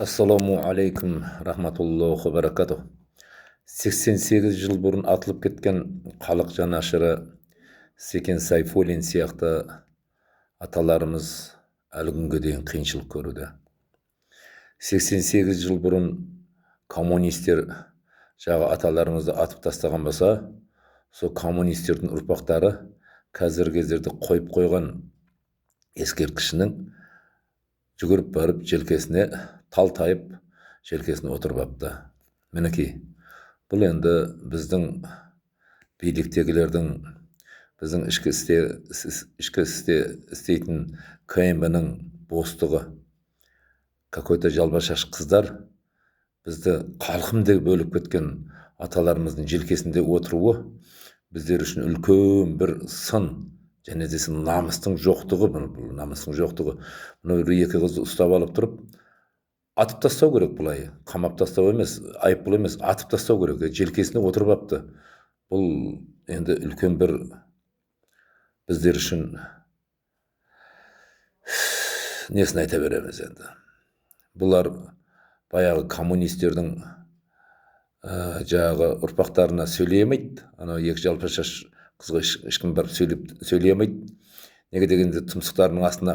Ассаламу алейкум рахматуллаху баракату. 88 жыл бұрын атылып кеткен халық жанашыры Секен Сайфуллин сияқты аталарымыз әлі күнге дейін қиыншылық көруде. 88 жыл бұрын коммунистер жағы аталарымызды атып тастаған болса, сол коммунистердің ұрпақтары қазіргі кездерде қойып қойған ескерткішінің жүгіріп барып желкесіне тал тайып желкесіне отырып апты. Мінекей, бұл енді біздің биліктегілердің, біздің ішкі істейтін КМБ-ның бостығы, какой-то жалбашаш қыздар бізді қалқым деп бөліп кеткен аталарымыздың желкесінде отыруы біздер үшін үлкен бір сын, және де намыстың жоқтығы, бұл намыстың жоқтығы. Мұны бір екі қызды ұстап алып тұрып, атып тастау керек бұлай. Қамап тастау емес, айыппұл емес, атып тастау керек. Желкесіне отырып апты. Бұл енді үлкен бір біздер үшін несін айта береміз енді. Бұлар баяғы коммунистердің жағы ұрпақтарына сөйлемейді. Анау екі жалпашаш қызға ешкім барып сөйлемейді. Неге дегенде тұмсықтарының астына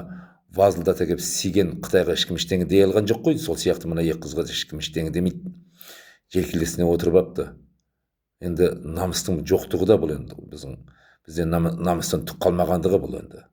вазылдата кеп сиген Қытайға ешкім ештеңе дей алған жоқ қой. Сол сияқты мына екі қызға ешкім ештеңе демейді. Желкелесіне отырып апты. Енді намыстың жоқтығы да бұл енді. Бізде намыстан түк қалмағандығы бұл енді.